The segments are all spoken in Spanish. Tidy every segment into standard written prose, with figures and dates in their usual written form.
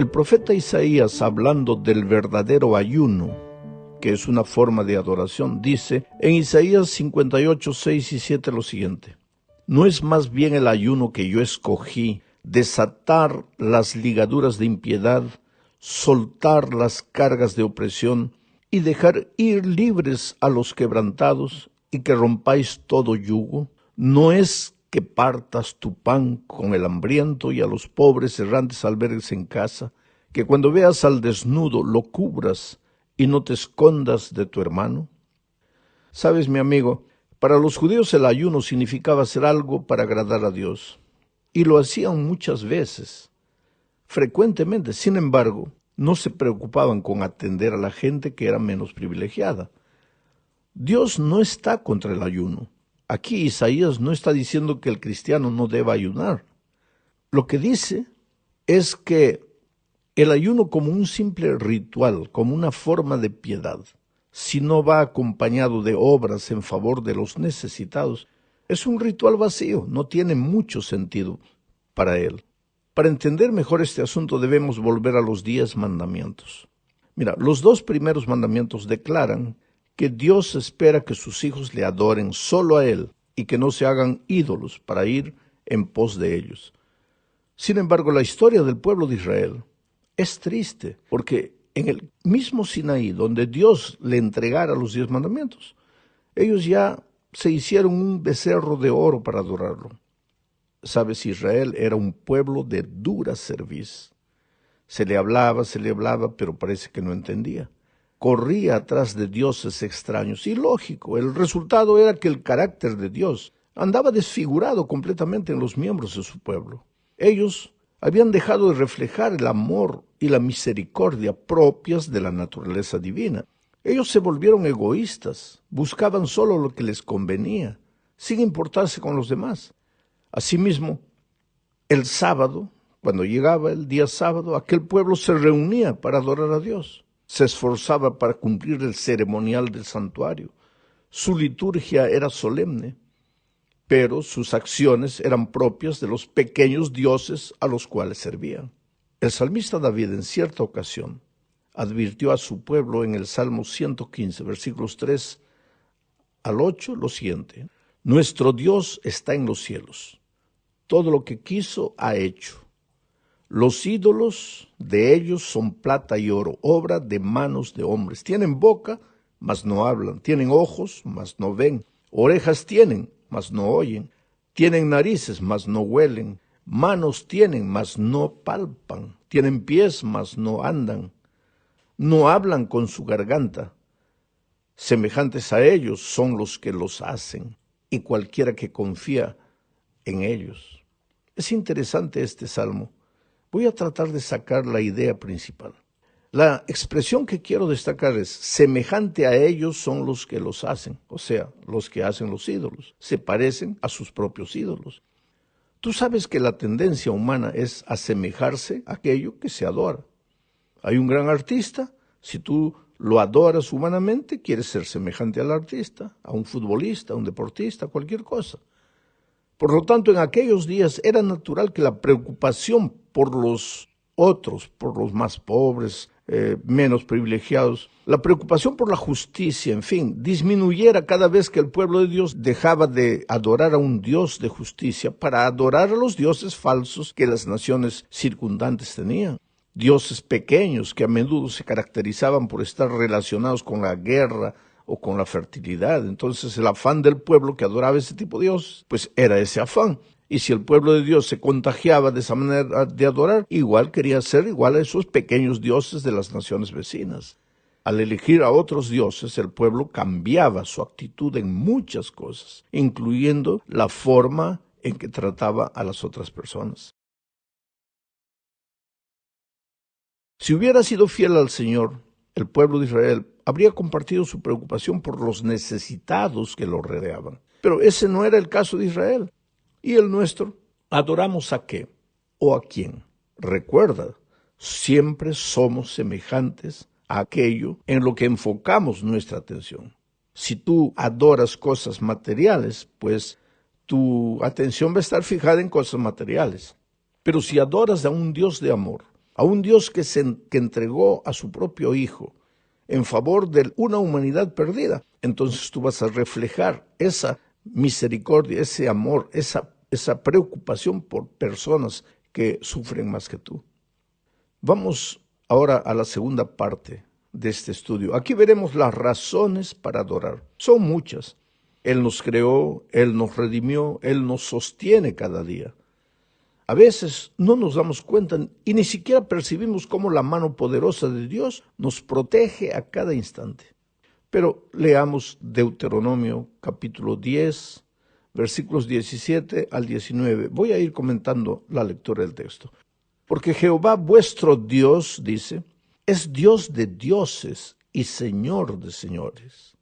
El profeta Isaías, hablando del verdadero ayuno, que es una forma de adoración, dice en Isaías 58, 6 y 7 lo siguiente: ¿no es más bien el ayuno que yo escogí, desatar las ligaduras de impiedad, soltar las cargas de opresión y dejar ir libres a los quebrantados y que rompáis todo yugo? ¿No es que partas tu pan con el hambriento y a los pobres errantes albergues en casa, que cuando veas al desnudo lo cubras y no te escondas de tu hermano? Sabes, mi amigo, para los judíos el ayuno significaba hacer algo para agradar a Dios, y lo hacían muchas veces, frecuentemente. Sin embargo, no se preocupaban con atender a la gente que era menos privilegiada. Dios no está contra el ayuno. Aquí Isaías no está diciendo que el cristiano no deba ayunar. Lo que dice es que el ayuno, como un simple ritual, como una forma de piedad, si no va acompañado de obras en favor de los necesitados, es un ritual vacío, no tiene mucho sentido para él. Para entender mejor este asunto debemos volver a los 10 mandamientos. Mira, los 2 primeros mandamientos declaran que Dios espera que sus hijos le adoren solo a Él y que no se hagan ídolos para ir en pos de ellos. Sin embargo, la historia del pueblo de Israel es triste, porque en el mismo Sinaí, donde Dios le entregara los 10 mandamientos, ellos ya se hicieron un becerro de oro para adorarlo. Sabes, Israel era un pueblo de dura cerviz. Se le hablaba, pero parece que no entendía. Corría atrás de dioses extraños. Y lógico, el resultado era que el carácter de Dios andaba desfigurado completamente en los miembros de su pueblo. Ellos habían dejado de reflejar el amor y la misericordia propias de la naturaleza divina. Ellos se volvieron egoístas, buscaban solo lo que les convenía, sin importarse con los demás. Asimismo, el sábado, cuando llegaba el día sábado, aquel pueblo se reunía para adorar a Dios. Se esforzaba para cumplir el ceremonial del santuario. Su liturgia era solemne, pero sus acciones eran propias de los pequeños dioses a los cuales servían. El salmista David, en cierta ocasión, advirtió a su pueblo en el Salmo 115, versículos 3 al 8, lo siguiente: nuestro Dios está en los cielos, todo lo que quiso ha hecho. Los ídolos de ellos son plata y oro, obra de manos de hombres. Tienen boca, mas no hablan. Tienen ojos, mas no ven. Orejas tienen, mas no oyen. Tienen narices, mas no huelen. Manos tienen, mas no palpan. Tienen pies, mas no andan. No hablan con su garganta. Semejantes a ellos son los que los hacen, y cualquiera que confía en ellos. Es interesante este salmo. Voy a tratar de sacar la idea principal. La expresión que quiero destacar es: semejante a ellos son los que los hacen, o sea, los que hacen los ídolos. Se parecen a sus propios ídolos. Tú sabes que la tendencia humana es asemejarse a aquello que se adora. Hay un gran artista, si tú lo adoras humanamente, quieres ser semejante al artista, a un futbolista, a un deportista, cualquier cosa. Por lo tanto, en aquellos días era natural que la preocupación por los otros, por los más pobres, menos privilegiados, la preocupación por la justicia, en fin, disminuyera cada vez que el pueblo de Dios dejaba de adorar a un Dios de justicia para adorar a los dioses falsos que las naciones circundantes tenían. Dioses pequeños que a menudo se caracterizaban por estar relacionados con la guerra o con la fertilidad. Entonces el afán del pueblo que adoraba ese tipo de Dios, pues era ese afán. Y si el pueblo de Dios se contagiaba de esa manera de adorar, igual quería ser igual a esos pequeños dioses de las naciones vecinas. Al elegir a otros dioses, el pueblo cambiaba su actitud en muchas cosas, incluyendo la forma en que trataba a las otras personas. Si hubiera sido fiel al Señor, el pueblo de Israel habría compartido su preocupación por los necesitados que lo rodeaban. Pero ese no era el caso de Israel. ¿Y el nuestro? ¿Adoramos a qué o a quién? Recuerda, siempre somos semejantes a aquello en lo que enfocamos nuestra atención. Si tú adoras cosas materiales, pues tu atención va a estar fijada en cosas materiales. Pero si adoras a un Dios de amor, a un Dios que entregó a su propio Hijo en favor de una humanidad perdida, entonces tú vas a reflejar esa misericordia, ese amor, esa preocupación por personas que sufren más que tú. Vamos ahora a la segunda parte de este estudio. Aquí veremos las razones para adorar. Son muchas. Él nos creó, Él nos redimió, Él nos sostiene cada día. A veces no nos damos cuenta y ni siquiera percibimos cómo la mano poderosa de Dios nos protege a cada instante. Pero leamos Deuteronomio capítulo 10, versículos 17 al 19. Voy a ir comentando la lectura del texto. Porque Jehová vuestro Dios, dice, es Dios de dioses y Señor de señores.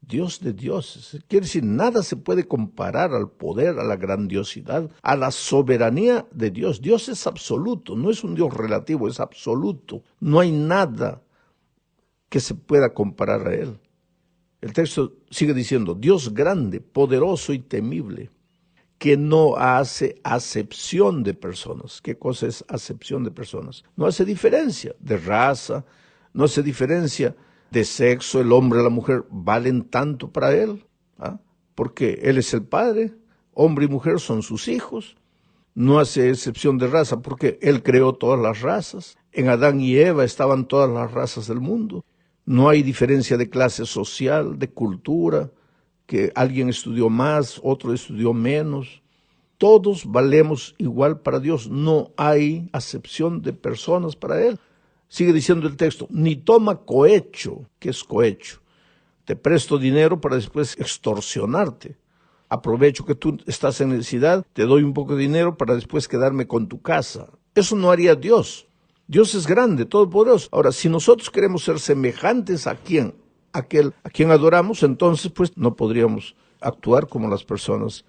Dios de dioses. Quiere decir, nada se puede comparar al poder, a la grandiosidad, a la soberanía de Dios. Dios es absoluto, no es un Dios relativo, es absoluto. No hay nada que se pueda comparar a Él. El texto sigue diciendo, Dios grande, poderoso y temible, que no hace acepción de personas. ¿Qué cosa es acepción de personas? No hace diferencia de raza, no hace diferencia de sexo, el hombre y la mujer valen tanto para Él, porque Él es el Padre, hombre y mujer son sus hijos, no hace excepción de raza porque Él creó todas las razas, en Adán y Eva estaban todas las razas del mundo, no hay diferencia de clase social, de cultura, que alguien estudió más, otro estudió menos, todos valemos igual para Dios, no hay acepción de personas para Él. Sigue diciendo el texto, ni toma cohecho. ¿Qué es cohecho? Te presto dinero para después extorsionarte. Aprovecho que tú estás en necesidad, te doy un poco de dinero para después quedarme con tu casa. Eso no haría Dios. Dios es grande, todopoderoso. Ahora, si nosotros queremos ser semejantes a aquel a quien adoramos, entonces pues no podríamos actuar como las personas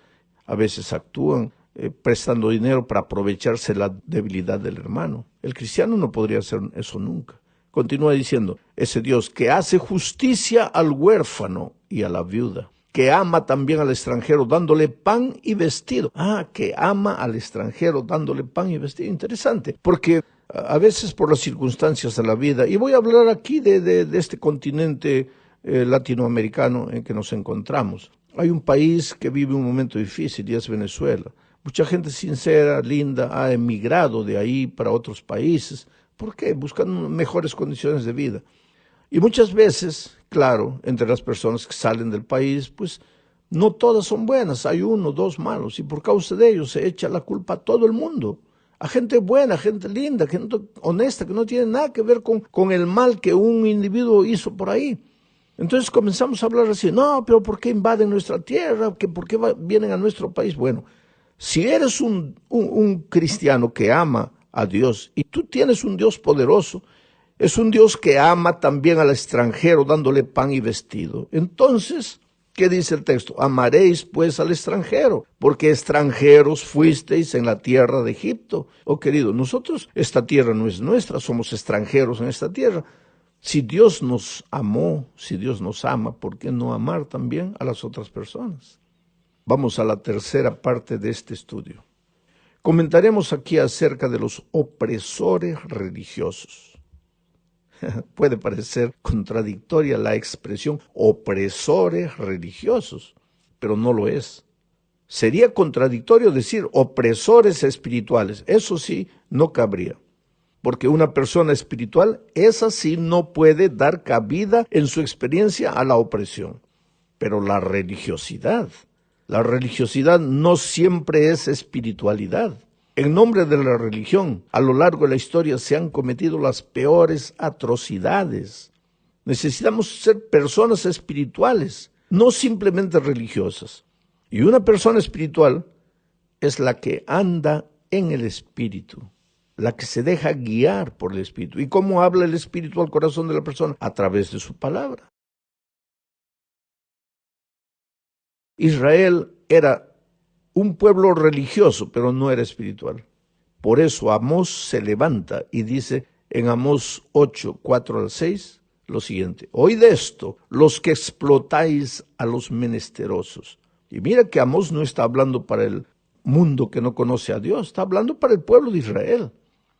a veces actúan, prestando dinero para aprovecharse la debilidad del hermano. El cristiano no podría hacer eso nunca. Continúa diciendo, ese Dios que hace justicia al huérfano y a la viuda, que ama también al extranjero dándole pan y vestido. Que ama al extranjero dándole pan y vestido. Interesante, porque a veces por las circunstancias de la vida, y voy a hablar aquí de este continente latinoamericano en que nos encontramos. Hay un país que vive un momento difícil y es Venezuela. Mucha gente sincera, linda, ha emigrado de ahí para otros países. ¿Por qué? Buscan mejores condiciones de vida. Y muchas veces, claro, entre las personas que salen del país, pues no todas son buenas. Hay uno, dos malos. Y por causa de ellos se echa la culpa a todo el mundo. A gente buena, gente linda, gente honesta, que no tiene nada que ver con el mal que un individuo hizo por ahí. Entonces comenzamos a hablar así, no, pero ¿por qué invaden nuestra tierra? ¿Por qué vienen a nuestro país? Bueno, si eres un cristiano que ama a Dios y tú tienes un Dios poderoso, es un Dios que ama también al extranjero dándole pan y vestido. Entonces, ¿qué dice el texto? Amaréis pues al extranjero, porque extranjeros fuisteis en la tierra de Egipto. Oh querido, nosotros, esta tierra no es nuestra, somos extranjeros en esta tierra. Si Dios nos amó, si Dios nos ama, ¿por qué no amar también a las otras personas? Vamos a la tercera parte de este estudio. Comentaremos aquí acerca de los opresores religiosos. Puede parecer contradictoria la expresión opresores religiosos, pero no lo es. Sería contradictorio decir opresores espirituales. Eso sí, no cabría. Porque una persona espiritual, esa sí no puede dar cabida en su experiencia a la opresión. Pero la religiosidad no siempre es espiritualidad. En nombre de la religión, a lo largo de la historia se han cometido las peores atrocidades. Necesitamos ser personas espirituales, no simplemente religiosas. Y una persona espiritual es la que anda en el Espíritu, la que se deja guiar por el Espíritu. ¿Y cómo habla el Espíritu al corazón de la persona? A través de su palabra. Israel era un pueblo religioso, pero no era espiritual. Por eso Amós se levanta y dice en Amós 8, 4 al 6, lo siguiente: oíd esto, los que explotáis a los menesterosos. Y mira que Amós no está hablando para el mundo que no conoce a Dios, está hablando para el pueblo de Israel.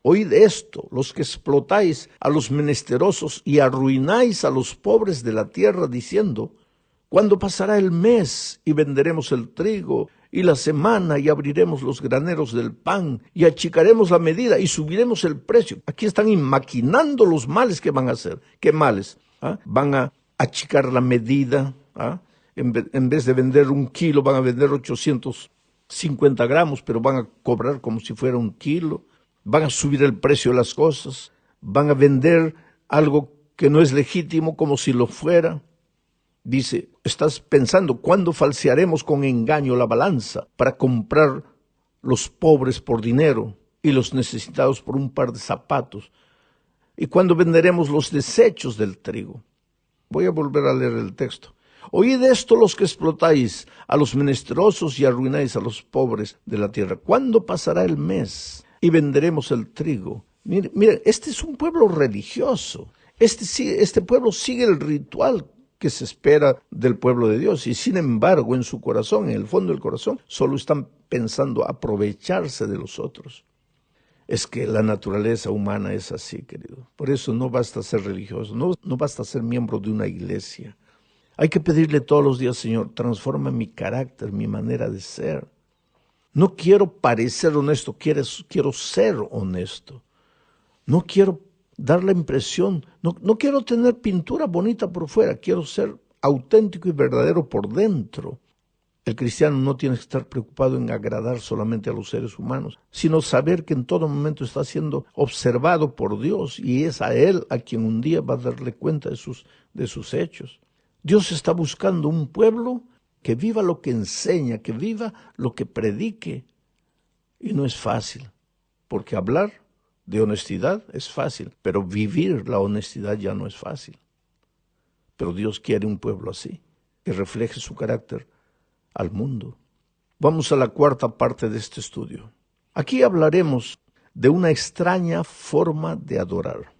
Oíd esto, los que explotáis a los menesterosos y arruináis a los pobres de la tierra, diciendo, ¿cuándo pasará el mes y venderemos el trigo, y la semana y abriremos los graneros del pan, y achicaremos la medida y subiremos el precio? Aquí están maquinando los males que van a hacer. ¿Qué males? Van a achicar la medida. En vez de vender 1 kilo, van a vender 850 gramos, pero van a cobrar como si fuera 1 kilo. Van a subir el precio de las cosas, van a vender algo que no es legítimo como si lo fuera. Dice, estás pensando, ¿cuándo falsearemos con engaño la balanza para comprar los pobres por dinero y los necesitados por un par de zapatos? ¿Y cuándo venderemos los desechos del trigo? Voy a volver a leer el texto. Oíd esto los que explotáis a los menesterosos y arruináis a los pobres de la tierra. ¿Cuándo pasará el mes y venderemos el trigo? Mire, este es un pueblo religioso. Este pueblo sigue el ritual que se espera del pueblo de Dios, y sin embargo en su corazón, en el fondo del corazón, solo están pensando aprovecharse de los otros. Es que la naturaleza humana es así, querido. Por eso no basta ser religioso, no basta ser miembro de una iglesia. Hay que pedirle todos los días, Señor, transforma mi carácter, mi manera de ser. No quiero parecer honesto, quiero ser honesto. No quiero dar la impresión, no quiero tener pintura bonita por fuera, quiero ser auténtico y verdadero por dentro. El cristiano no tiene que estar preocupado en agradar solamente a los seres humanos, sino saber que en todo momento está siendo observado por Dios, y es a Él a quien un día va a darle cuenta de sus hechos. Dios está buscando un pueblo que viva lo que enseña, que viva lo que predique. Y no es fácil, porque hablar de honestidad es fácil, pero vivir la honestidad ya no es fácil. Pero Dios quiere un pueblo así, que refleje su carácter al mundo. Vamos a la cuarta parte de este estudio. Aquí hablaremos de una extraña forma de adorar.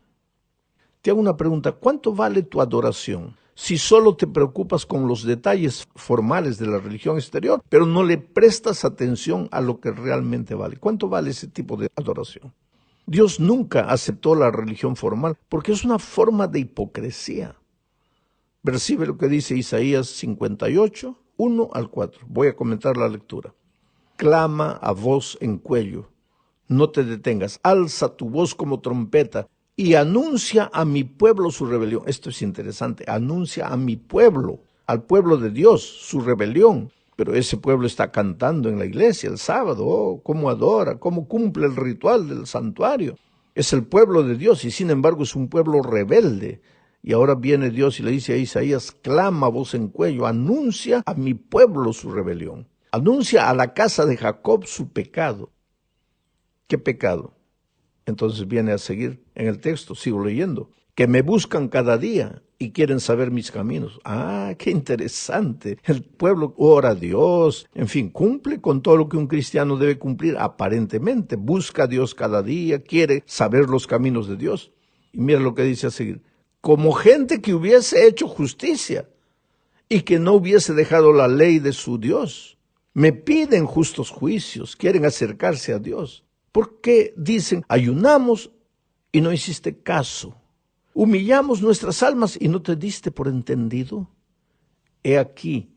Te hago una pregunta, ¿cuánto vale tu adoración? Si solo te preocupas con los detalles formales de la religión exterior, pero no le prestas atención a lo que realmente vale. ¿Cuánto vale ese tipo de adoración? Dios nunca aceptó la religión formal porque es una forma de hipocresía. Percibe lo que dice Isaías 58, 1 al 4. Voy a comentar la lectura. Clama a voz en cuello, no te detengas, alza tu voz como trompeta y anuncia a mi pueblo su rebelión. Esto es interesante, anuncia a mi pueblo, al pueblo de Dios, su rebelión. Pero ese pueblo está cantando en la iglesia el sábado, cómo adora, cómo cumple el ritual del santuario. Es el pueblo de Dios y sin embargo es un pueblo rebelde. Y ahora viene Dios y le dice a Isaías, clama a voz en cuello, anuncia a mi pueblo su rebelión. Anuncia a la casa de Jacob su pecado. ¿Qué pecado? Entonces viene a seguir en el texto, sigo leyendo, que me buscan cada día y quieren saber mis caminos. Ah, qué interesante. El pueblo ora a Dios, en fin, cumple con todo lo que un cristiano debe cumplir aparentemente. Busca a Dios cada día, quiere saber los caminos de Dios. Y mira lo que dice a seguir. Como gente que hubiese hecho justicia y que no hubiese dejado la ley de su Dios. Me piden justos juicios, quieren acercarse a Dios. ¿Por qué dicen, ayunamos y no hiciste caso? Humillamos nuestras almas y no te diste por entendido. He aquí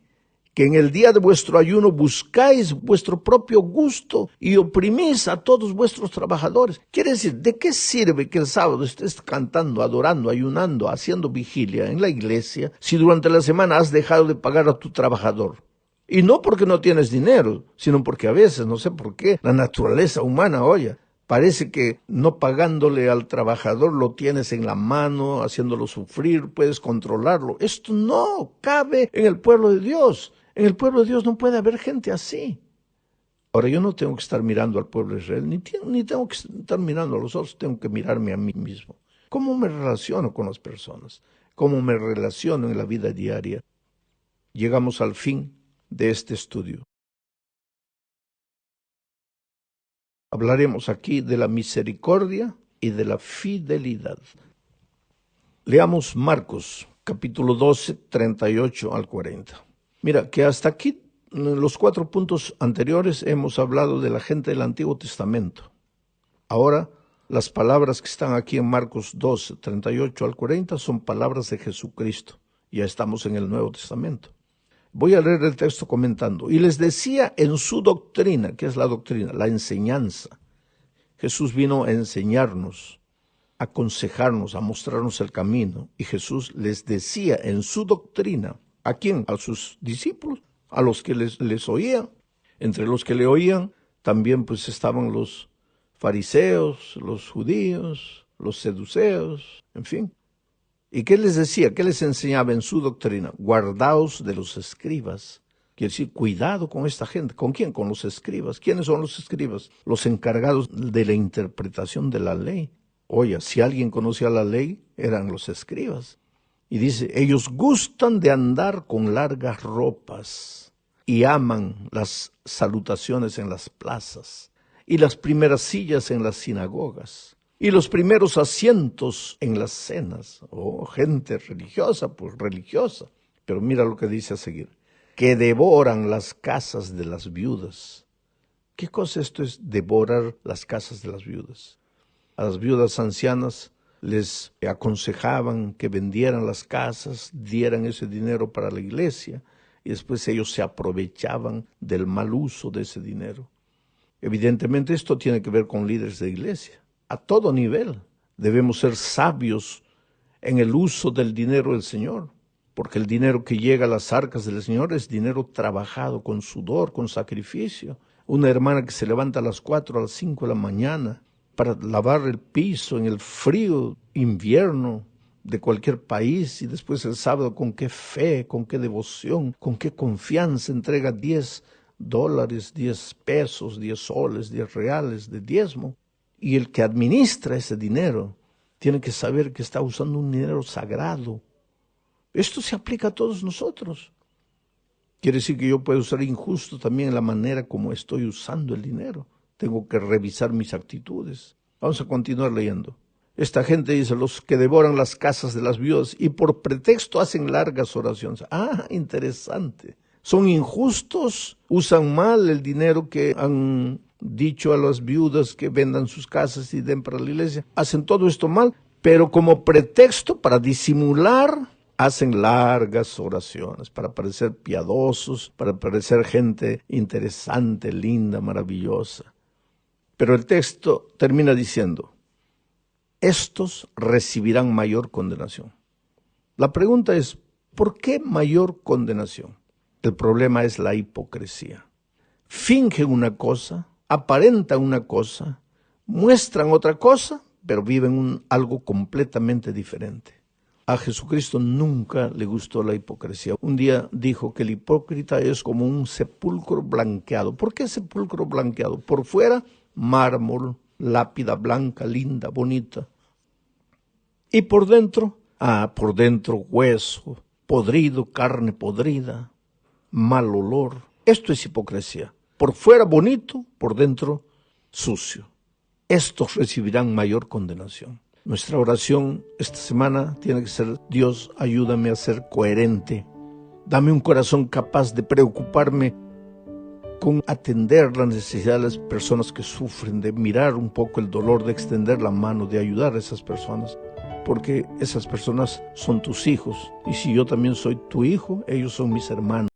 que en el día de vuestro ayuno buscáis vuestro propio gusto y oprimís a todos vuestros trabajadores. Quiere decir, ¿de qué sirve que el sábado estés cantando, adorando, ayunando, haciendo vigilia en la iglesia si durante la semana has dejado de pagar a tu trabajador? Y no porque no tienes dinero, sino porque a veces, no sé por qué, la naturaleza humana, oye, parece que no pagándole al trabajador lo tienes en la mano, haciéndolo sufrir, puedes controlarlo. Esto no cabe en el pueblo de Dios. En el pueblo de Dios no puede haber gente así. Ahora, yo no tengo que estar mirando al pueblo de Israel, ni tengo que estar mirando a los otros, tengo que mirarme a mí mismo. ¿Cómo me relaciono con las personas? ¿Cómo me relaciono en la vida diaria? Llegamos al fin de este estudio. Hablaremos aquí de la misericordia y de la fidelidad. Leamos Marcos, capítulo 12, 38 al 40. Mira, que hasta aquí, en los 4 puntos anteriores, hemos hablado de la gente del Antiguo Testamento. Ahora, Las palabras que están aquí en Marcos 12, 38 al 40 son palabras de Jesucristo. Ya estamos en el Nuevo Testamento. Voy a leer el texto comentando. Y les decía en su doctrina, ¿qué es la doctrina? La enseñanza. Jesús vino a enseñarnos, a aconsejarnos, a mostrarnos el camino. Y Jesús les decía en su doctrina, ¿a quién? A sus discípulos, a los que les oían. Entre los que le oían también pues estaban los fariseos, los judíos, los seduceos, en fin. ¿Y qué les decía? ¿Qué les enseñaba en su doctrina? Guardaos de los escribas. Quiere decir, cuidado con esta gente. ¿Con quién? Con los escribas. ¿Quiénes son los escribas? Los encargados de la interpretación de la ley. Oye, si alguien conocía la ley, eran los escribas. Y dice, ellos gustan de andar con largas ropas y aman las salutaciones en las plazas y las primeras sillas en las sinagogas y los primeros asientos en las cenas. Oh, gente religiosa, pues religiosa. Pero mira lo que dice a seguir. Que devoran las casas de las viudas. ¿Qué cosa esto es devorar las casas de las viudas? A las viudas ancianas les aconsejaban que vendieran las casas, dieran ese dinero para la iglesia y después ellos se aprovechaban del mal uso de ese dinero. Evidentemente esto tiene que ver con líderes de iglesia. A todo nivel debemos ser sabios en el uso del dinero del Señor, porque el dinero que llega a las arcas del Señor es dinero trabajado con sudor, con sacrificio. Una hermana que se levanta a las 4, a las 5 de la mañana para lavar el piso en el frío invierno de cualquier país y después el sábado con qué fe, con qué devoción, con qué confianza entrega $10, 10 pesos, 10 soles, 10 reales de diezmo. Y el que administra ese dinero tiene que saber que está usando un dinero sagrado. Esto se aplica a todos nosotros. Quiere decir que yo puedo ser injusto también en la manera como estoy usando el dinero. Tengo que revisar mis actitudes. Vamos a continuar leyendo. Esta gente dice, los que devoran las casas de las viudas y por pretexto hacen largas oraciones. Ah, interesante. Son injustos, usan mal el dinero que han dicho a las viudas que vendan sus casas y den para la iglesia. Hacen todo esto mal, pero como pretexto para disimular, hacen largas oraciones para parecer piadosos, para parecer gente interesante, linda, maravillosa. Pero el texto termina diciendo, estos recibirán mayor condenación. La pregunta es, ¿por qué mayor condenación? El problema es la hipocresía. Fingen una cosa, aparentan una cosa, muestran otra cosa, pero viven algo completamente diferente. A Jesucristo nunca le gustó la hipocresía. Un día dijo que el hipócrita es como un sepulcro blanqueado. ¿Por qué sepulcro blanqueado? Por fuera, mármol, lápida blanca, linda, bonita. Y por dentro, hueso, podrido, carne podrida, mal olor. Esto es hipocresía. Por fuera bonito, por dentro sucio. Estos recibirán mayor condenación. Nuestra oración esta semana tiene que ser, Dios, ayúdame a ser coherente. Dame un corazón capaz de preocuparme con atender la necesidad de las personas que sufren, de mirar un poco el dolor, de extender la mano, de ayudar a esas personas. Porque esas personas son tus hijos. Y si yo también soy tu hijo, ellos son mis hermanos.